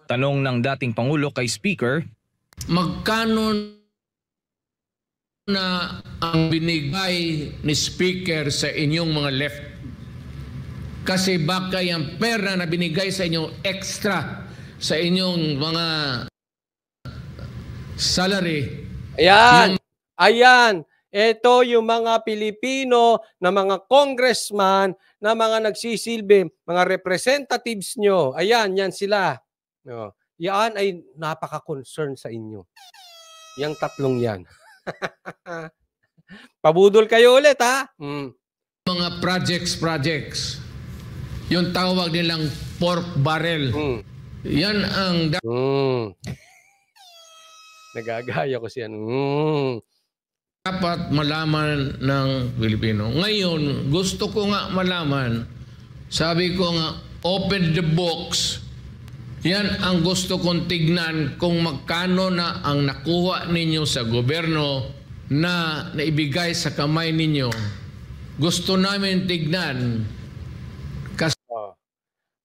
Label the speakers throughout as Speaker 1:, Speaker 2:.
Speaker 1: Tanong ng dating Pangulo kay Speaker,
Speaker 2: magkano na ang binigay ni Speaker sa inyong mga left? Kasi baka yung pera na binigay sa inyong extra sa inyong mga salary.
Speaker 3: Ayan, ayan. Ito yung mga Pilipino na mga congressman na mga nagsisilbi, mga representatives nyo. Ayan, yan sila. No. Yan ay napaka-concern sa inyo. Yang tatlong yan. Pabudol kayo ulit, ha?
Speaker 2: Mga projects. Yung tawag nilang pork barrel. Yan ang
Speaker 3: nagagaya ko siya.
Speaker 2: Dapat malaman ng Pilipino. Ngayon, gusto ko nga malaman, sabi ko nga, open the box. Yan ang gusto kong tignan kung magkano na ang nakuha ninyo sa gobyerno na naibigay sa kamay ninyo. Gusto namin tignan.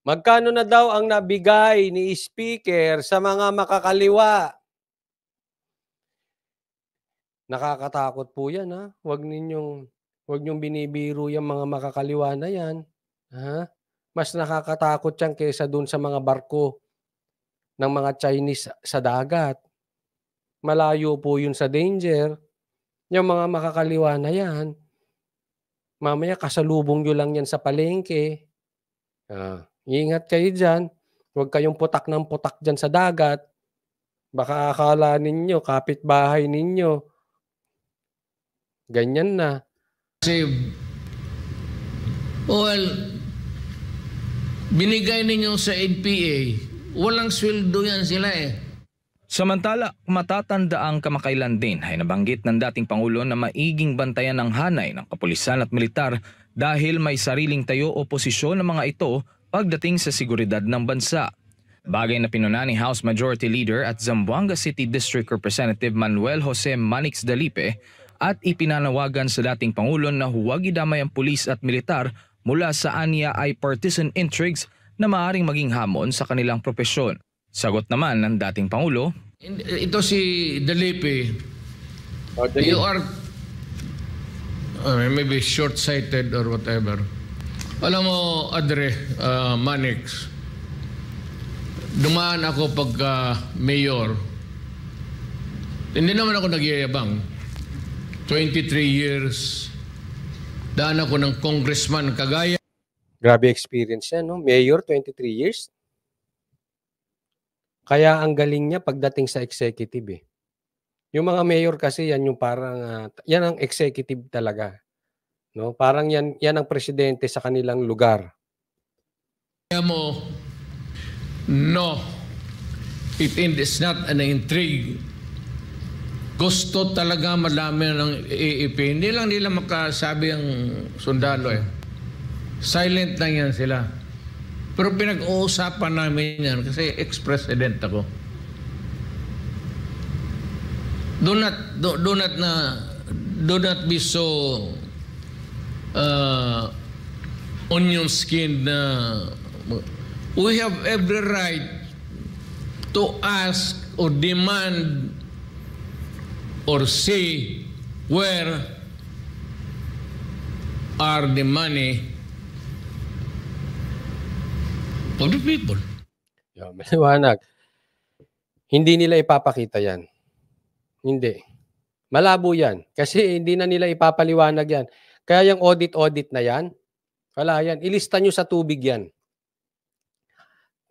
Speaker 3: Magkano na daw ang nabigay ni Speaker sa mga makakaliwa? Nakakatakot po yan, ha? Huwag niyong binibiro yung mga makakaliwa na yan. Ha? Mas nakakatakot yan kaysa dun sa mga barko ng mga Chinese sa dagat. Malayo po yun sa danger. Yung mga makakaliwa na yan, mamaya kasalubong nyo lang yan sa palengke. Ingat kayo dyan. Huwag kayong putak ng putak dyan sa dagat. Baka akala ninyo, kapitbahay ninyo. Ganyan na.
Speaker 2: Kasi, binigay ninyo sa NPA, walang sweldo yan sila eh.
Speaker 1: Samantala, matatandaang kamakailan din ay nabanggit ng dating Pangulo na maiging bantayan ng hanay ng kapulisan at militar dahil may sariling tayo o posisyon ng mga ito pagdating sa seguridad ng bansa. Bagay na pinuna ni House Majority Leader at Zamboanga City District Representative Manuel Jose Manix Dalipe at ipinanawagan sa dating Pangulo na huwag idamay ang pulis at militar mula sa anya ay partisan intrigues na maaaring maging hamon sa kanilang propesyon. Sagot naman ng dating Pangulo,
Speaker 2: ito si Dalipe, you are maybe short-sighted or whatever. Alam mo, Adre, Manix, dumaan ako pagka mayor. Hindi naman ako nagyayabang. 23 years, daan ako ng congressman kagaya.
Speaker 3: Grabe experience yan, no? Mayor, 23 years. Kaya ang galing niya pagdating sa executive eh. Yung mga mayor kasi yan yung parang yan ang executive talaga. No? Parang yan ang presidente sa kanilang lugar.
Speaker 2: Kaya mo, no, it is not an intrigue. Gusto talaga malaman ng AEP. Hindi lang nila makasabi ang sundalo eh. Silent lang yan sila. Pero pinag-uusapan namin yan kasi ex-president ako. Do not be so onion skinned na we have every right to ask or demand or say where are the money for the people.
Speaker 3: Maliwanag. Hindi nila ipapakita yan. Hindi. Malabo yan. Kasi hindi na nila ipapaliwanag yan. Kaya yung audit na yan, wala yan. Ilista nyo sa tubig yan.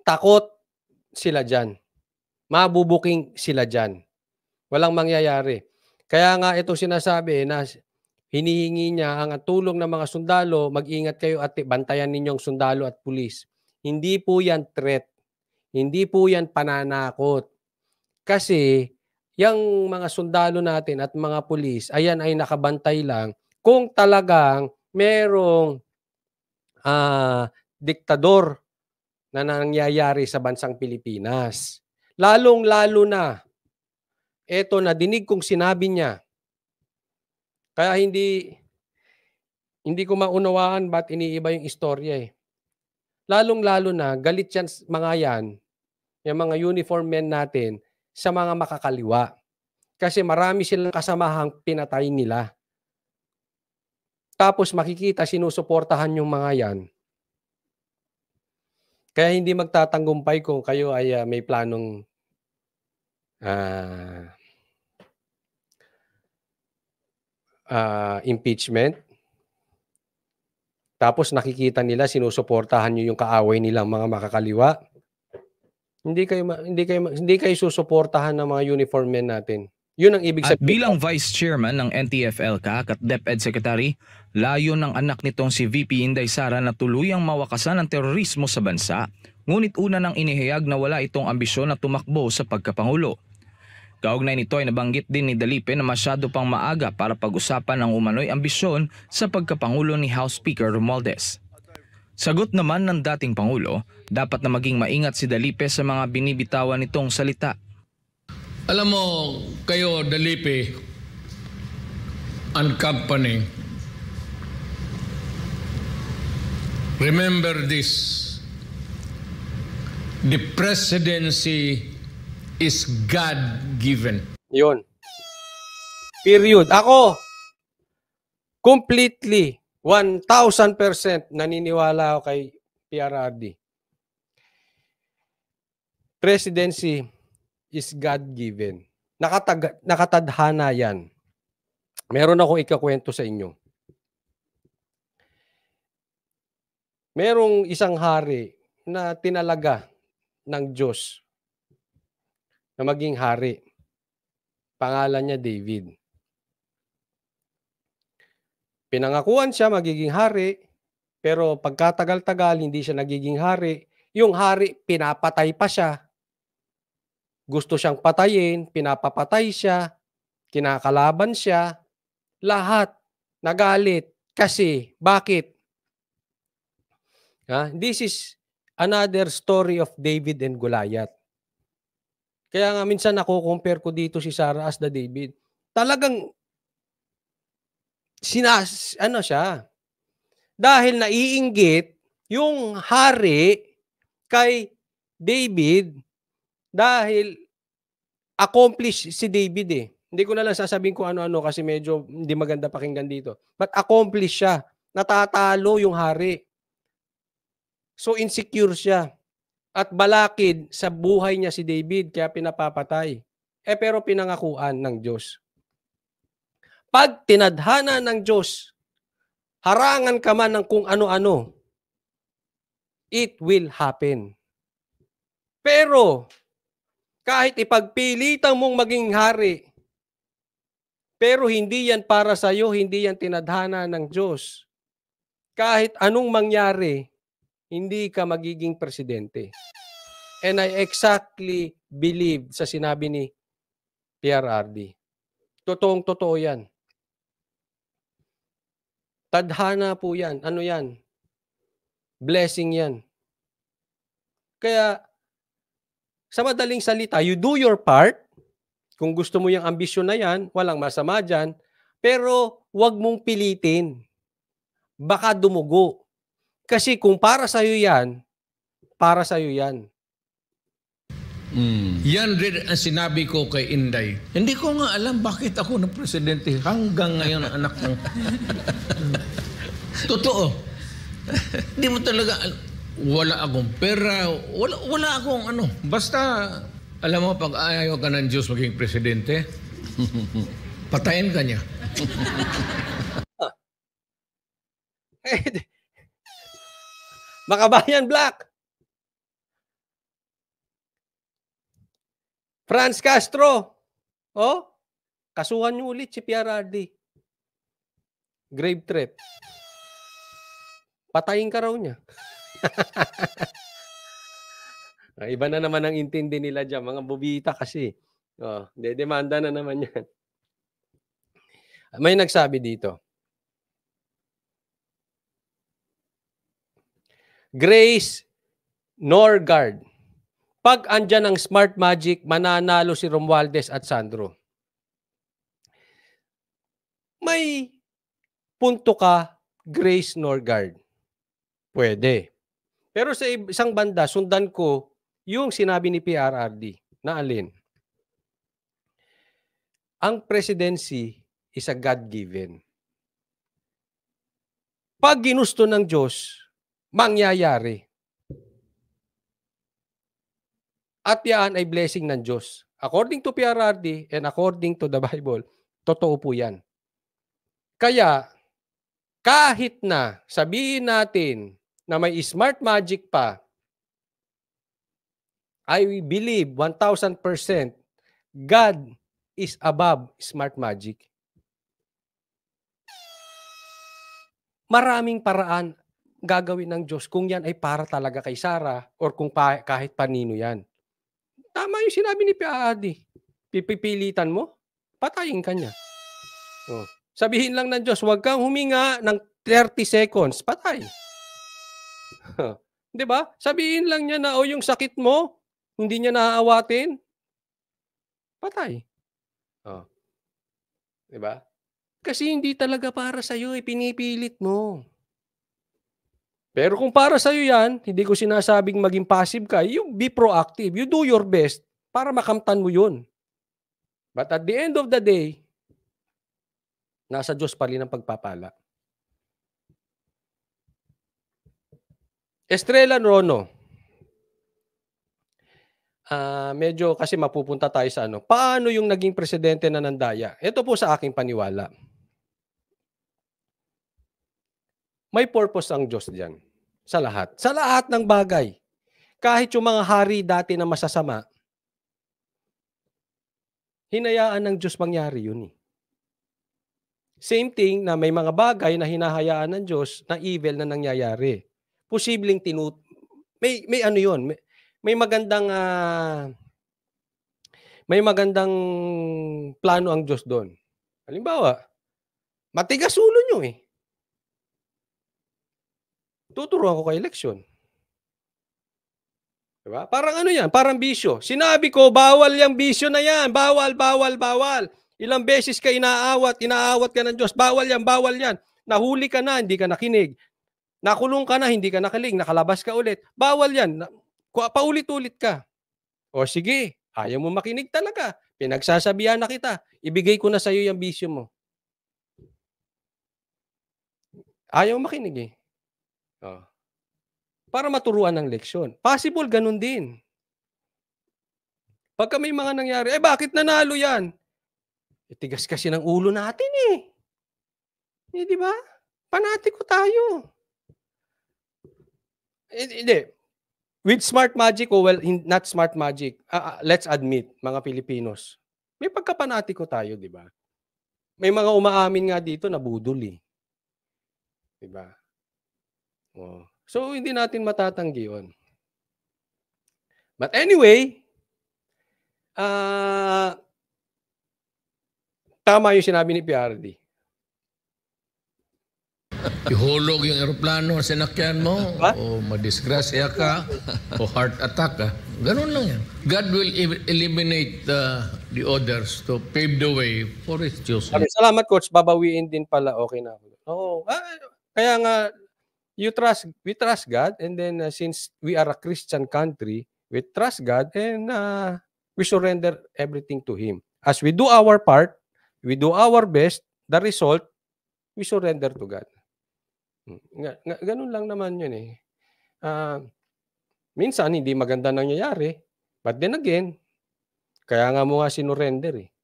Speaker 3: Takot sila dyan. Mabubuking sila dyan. Walang mangyayari. Kaya nga ito sinasabi na hinihingi niya ang tulong ng mga sundalo, mag-ingat kayo at bantayan ninyong sundalo at pulis. Hindi po yan threat. Hindi po yan pananakot. Kasi yung mga sundalo natin at mga pulis, ayan ay nakabantay lang kung talagang merong diktador na nangyayari sa bansang Pilipinas. Lalong-lalo na, eto na dinig kong sinabi niya. Kaya hindi ko maunawaan ba't iniiba yung istorya eh. Lalong-lalo na, galit yan mga yan yung mga uniform men natin sa mga makakaliwa. Kasi marami silang kasamahang pinatay nila. Tapos makikita sinusuportahan yung mga yan. Kaya hindi magtatanggumpay kung kayo ay may planong impeachment. Tapos nakikita nila sinusuportahan niyo yung kaaway nilang mga makakaliwa. Hindi kayo susuportahan ng mga uniform men natin. Yun ang ibig
Speaker 1: At
Speaker 3: sabihin.
Speaker 1: bilang Vice Chairman ng NTF-ELCAC at DepEd Secretary, layo ng anak nitong si VP Inday Sara na tuluyang mawakasan ang terorismo sa bansa. Ngunit una nang inihayag na wala itong ambisyon na tumakbo sa pagkapangulo. Kaugnay nito ay nabanggit din ni Dalipe na masyado pang maaga para pag-usapan ang umano'y ambisyon sa pagkapangulo ni House Speaker Romualdez. Sagot naman ng dating Pangulo, dapat na maging maingat si Dalipe sa mga binibitawan nitong salita.
Speaker 2: Alam mo, kayo, Dalipe, and company, remember this. The presidency is God-given.
Speaker 3: Yun. Period. Ako, completely, 1,000% naniniwala ako kay PRRD. Presidency is God-given. Nakatadhana yan. Meron akong ikakwento sa inyo. Merong isang hari na tinalaga ng Diyos na maging hari. Pangalan niya David. Pinangakuan siya magiging hari, pero pagkatagal-tagal hindi siya nagiging hari. Yung hari, pinapatay pa siya. Gusto siyang patayin, pinapapatay siya, kinakalaban siya. Lahat nagalit. Kasi, bakit? This is another story of David and Goliath. Kaya nga minsan compare ko dito si Sarah as the David. Talagang siya. Dahil naiinggit yung hari kay David dahil accomplish si David eh. Hindi ko na lang sasabihin kung ano-ano kasi medyo hindi maganda pakinggan dito. But accomplish siya. Natatalo yung hari. So insecure siya. At balakid sa buhay niya si David kaya pinapapatay. Pero pinangakuan ng Diyos. Pag tinadhana ng Diyos, harangan ka man ng kung ano-ano, it will happen. Pero, kahit ipagpilitan mong maging hari, pero hindi yan para sa iyo, hindi yan tinadhana ng Diyos. Kahit anong mangyari, hindi ka magiging presidente. And I exactly believe sa sinabi ni PRRD. Totoong-totoo yan. Tadhana po yan. Ano yan? Blessing yan. Kaya, sa madaling salita, you do your part. Kung gusto mo yung ambisyon na yan, walang masama dyan. Pero, wag mong pilitin. Baka dumugo. Kasi kung para sa'yo yan, para sa'yo yan.
Speaker 2: Yan rin ang sinabi ko kay Inday. Hindi ko nga alam bakit ako na presidente hanggang ngayon anak ng... Totoo. Hindi mo talaga... Wala akong pera, wala akong ano. Basta, alam mo, pag ayaw ka ng Diyos maging presidente, patayin ka niya.
Speaker 3: Makabayan Black. Franz Castro. Kasuhan niyo ulit si PRRD. Grave threat. Patayin ka raw niya. Iba na naman ang intindi nila dyan. Mga bubita kasi. Demanda na naman yan. May nagsabi dito. Grace Norgard. Pag andyan ang smart magic, mananalo si Romualdez at Sandro. May punto ka, Grace Norgard. Pwede. Pero sa isang banda, sundan ko yung sinabi ni PRRD na alin? Ang presidency is a God-given. Pag ginusto ng Diyos, mangyayari. At yan ay blessing ng Diyos. According to PRRD and according to the Bible, totoo po yan. Kaya, kahit na sabihin natin na may smart magic pa, I believe 1,000% God is above smart magic. Maraming paraan gagawin ng Diyos kung yan ay para talaga kay Sarah or kung kahit panino yan. Tama yung sinabi ni PRRD. Pipilitan mo, patayin ka niya. Oh. Sabihin lang ng Diyos, huwag kang huminga ng 30 seconds, patay. 'Di ba? Sabihin lang niya na yung sakit mo, hindi niya naaawatin, patay. Oh. 'Di ba? Kasi hindi talaga para sa iyo, pinipilit mo. Pero kung para sa iyo 'yan, hindi ko sinasabing maging passive ka, you be proactive, you do your best para makamtan mo 'yun. But at the end of the day, nasa Diyos pa rin ang pagpapala. Estrella Rono. Medyo kasi mapupunta tayo sa paano yung naging presidente na nandaya? Ito po sa aking paniwala. May purpose ang Diyos diyan. Sa lahat. Sa lahat ng bagay. Kahit yung mga hari dati na masasama, hinayaan ng Diyos mangyari yun eh. Same thing na may mga bagay na hinahayaan ng Diyos na evil na nangyayari. Posibleng may ano yun, may magandang plano ang Diyos doon. Halimbawa, matigas ulo nyo eh. Tuturuan ko kay eleksyon. Diba? Parang ano yan, parang bisyo. Sinabi ko, bawal yung bisyo na yan. Bawal, bawal, bawal. Ilang beses ka inaawat ka ng Diyos. Bawal yan. Nahuli ka na, hindi ka nakinig. Nakulong ka na, hindi ka nakaling, nakalabas ka ulit. Bawal yan. Paulit-ulit ka. O sige, ayaw mo makinig talaga. Pinagsasabihan na kita. Ibigay ko na sa iyo yung bisyo mo. Ayaw makinig eh. O. Para maturuan ng leksyon. Possible, ganun din. Pagka may mga nangyari, bakit nanalo yan? Tigas kasi ng ulo natin eh. Di ba? Panatiko tayo. Hindi. With smart magic not smart magic, let's admit, mga Pilipinos, may pagkapanatiko tayo, di ba? May mga umaamin nga dito na budol eh. Di ba? Oh. So, hindi natin matatanggi yun. But anyway, tama yung sinabi ni PRD.
Speaker 2: Ihulog yung eroplano sa sinakyan mo, o madisgrasya ka, o heart attack ka. Ganun lang yan. God will eliminate the others to pave the way for His chosen.
Speaker 3: Salamat, Coach. Babawiin din pala. Okay na ako. Kaya nga, we trust God, and then since we are a Christian country, we trust God, and we surrender everything to Him. As we do our part, we do our best, the result, we surrender to God. Ganun lang naman yun eh. Minsan, hindi maganda nangyayari. But then again, kaya nga mo nga sinurrender eh.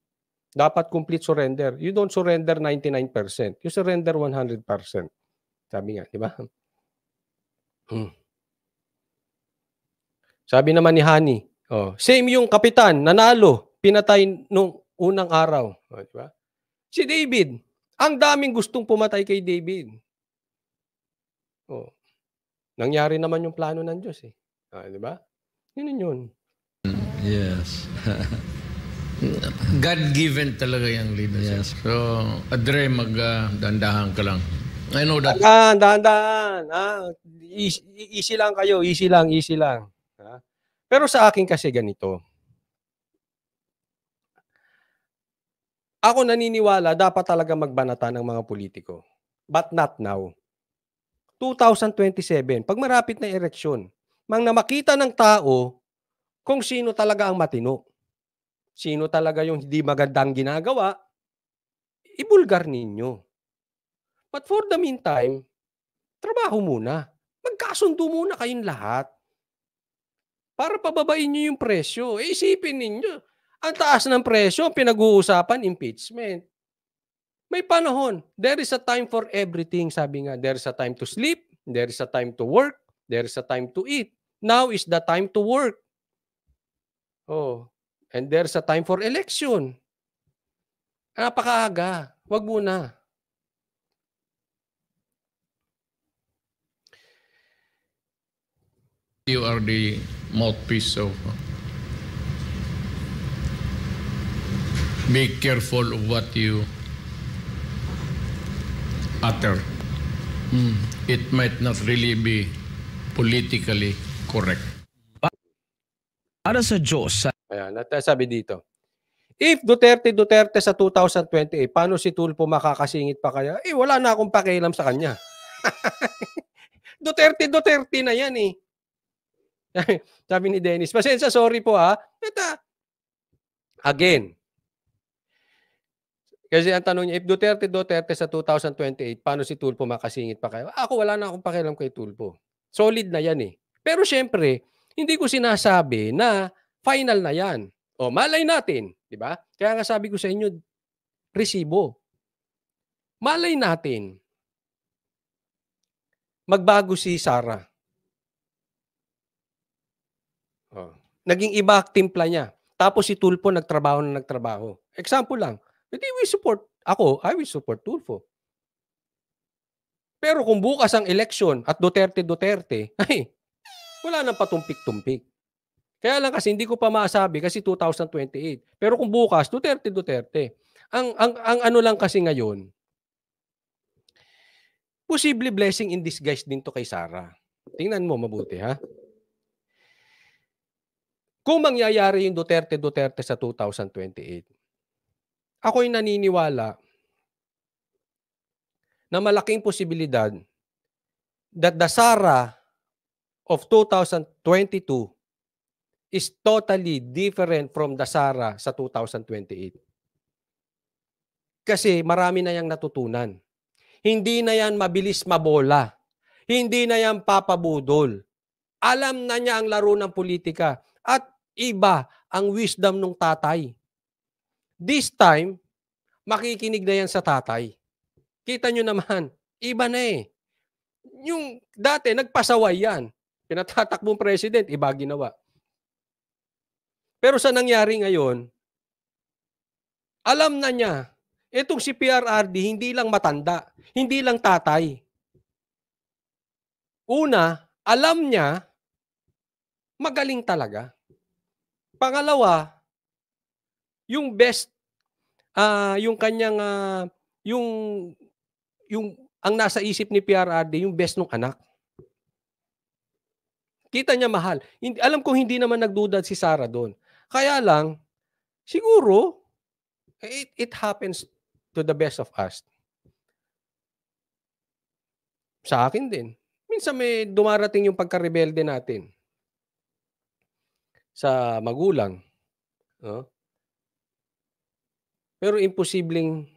Speaker 3: Dapat complete surrender. You don't surrender 99%. You surrender 100%. Sabi nga, di ba? Sabi naman ni Hani, same yung kapitan, nanalo, pinatay nung unang araw. Di ba? Si David, ang daming gustong pumatay kay David. Nangyari naman yung plano ng Diyos eh. Di ba? Yun.
Speaker 4: Yes.
Speaker 2: God-given talaga yung leadership.
Speaker 4: Yes.
Speaker 2: So, Adre, magdandahan ka lang. I know that.
Speaker 3: Dahan. Easy lang kayo. Easy lang. Pero sa akin kasi ganito. Ako naniniwala, dapat talaga magbanata ng mga politiko. But not now. 2027, pag marapit na eleksyon, mang na makita ng tao kung sino talaga ang matino. Sino talaga yung hindi magandang ginagawa, ibulgar ninyo. But for the meantime, trabaho muna. Magkasundo muna kayong lahat para pababain nyo yung presyo. Isipin ninyo, ang taas ng presyo, pinag-uusapan, impeachment. May panahon. There is a time for everything. Sabi nga, there is a time to sleep, there is a time to work, there is a time to eat. Now is the time to work. Oh, and there's a time for election. Napakaaga. Wag muna.
Speaker 2: You are the mouthpiece of be careful of what you utter. It might not really be politically correct.
Speaker 1: Para sa Diyos,
Speaker 3: Ayan, sabi dito. If Duterte sa 2028, paano si Tulfo makakasingit pa kaya? Wala na akong pakialam sa kanya. Duterte na yan eh. Sabi ni Dennis, pasensya, sorry po ha. Again, kasi ang tanong niya, if Duterte sa 2028, paano si Tulfo makasingit pa kayo? Ako, wala na akong pakialam kay Tulfo. Solid na yan eh. Pero syempre, hindi ko sinasabi na final na yan. O, malay natin. Diba? Kaya nga sabi ko sa inyo, resibo. Malay natin, magbago si Sara. O, naging iba timpla niya. Tapos si Tulfo nagtrabaho na nagtrabaho. Example lang. Hindi we support, I will support Tulfo. Pero kung bukas ang election at Duterte, ay, wala nang patumpik-tumpik. Kaya lang kasi hindi ko pa masabi kasi 2028. Pero kung bukas, Duterte. Ang ano lang kasi ngayon, posible blessing in disguise din to kay Sara. Tingnan mo mabuti ha. Kung mangyayari yung Duterte sa 2028, ako'y naniniwala na malaking posibilidad that the Sara of 2022 is totally different from the Sara sa 2028. Kasi marami na yang natutunan. Hindi na yan mabilis mabola. Hindi na yan papabudol. Alam na niya ang laro ng politika. At iba ang wisdom ng tatay. This time, makikinig na yan sa tatay. Kita nyo naman, iba na eh. Yung dati, nagpasaway yan. Pinatatakbong president, iba ginawa. Pero sa nangyari ngayon, alam na niya, itong si PRRD, hindi lang matanda, hindi lang tatay. Una, alam niya, magaling talaga. Pangalawa, yung best, yung kanyang, yung ang nasa isip ni PRRD, yung best ng anak. Kita niya mahal. Alam kong hindi naman nagduda si Sara doon. Kaya lang, siguro, it happens to the best of us. Sa akin din. Minsan may dumarating yung pagka-rebelde natin sa magulang. No? Pero imposibleng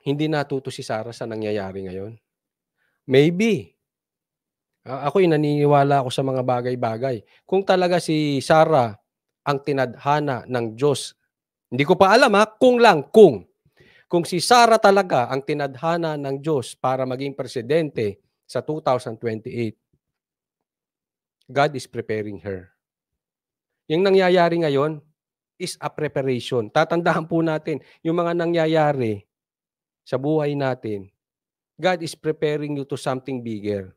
Speaker 3: hindi natuto si Sara sa nangyayari ngayon. Maybe. Ako'y naniniwala ako sa mga bagay-bagay. Kung talaga si Sara ang tinadhana ng Diyos, hindi ko pa alam kung si Sara talaga ang tinadhana ng Diyos para maging presidente sa 2028, God is preparing her. Yung nangyayari ngayon is a preparation. Tatandaan po natin, yung mga nangyayari sa buhay natin, God is preparing you to something bigger.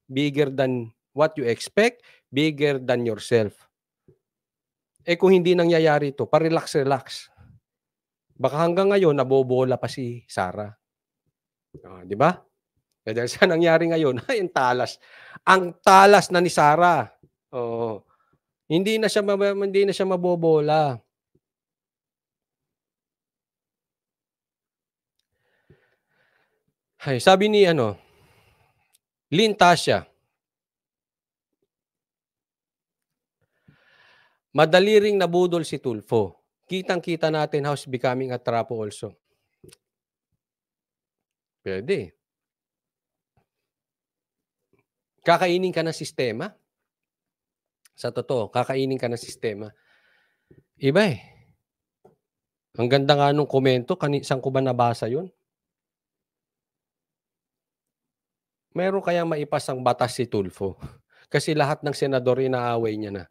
Speaker 3: Bigger than what you expect, bigger than yourself. Kung hindi nangyayari ito, pa-relax. Baka hanggang ngayon, nabobola pa si Sara. Di ba? Dahil sa nangyari ngayon, ay, ang talas. Ang talas na ni Sara. Hindi na siya mabobola. Ay, sabi ni Lynn Tasha, Madali ring nabudol si Tulfo. Kitang-kita natin how it's becoming a trap also. Pwede. Kakainin ka ng sistema. Sa totoo, kakainin ka ng sistema. Iba eh. Ang ganda nga nung komento, saan ko ba nabasa yun? Meron kayang maipasang batas si Tulfo. Kasi lahat ng senador inaaway niya na.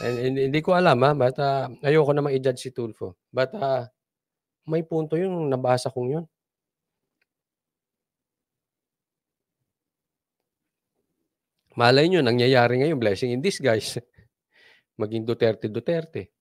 Speaker 3: Hindi ko alam but ayoko namang i-judge si Tulfo. But may punto yung nabasa kong yun. Malay nyo, nangyayari ngayon, blessing in disguise. Maging Duterte.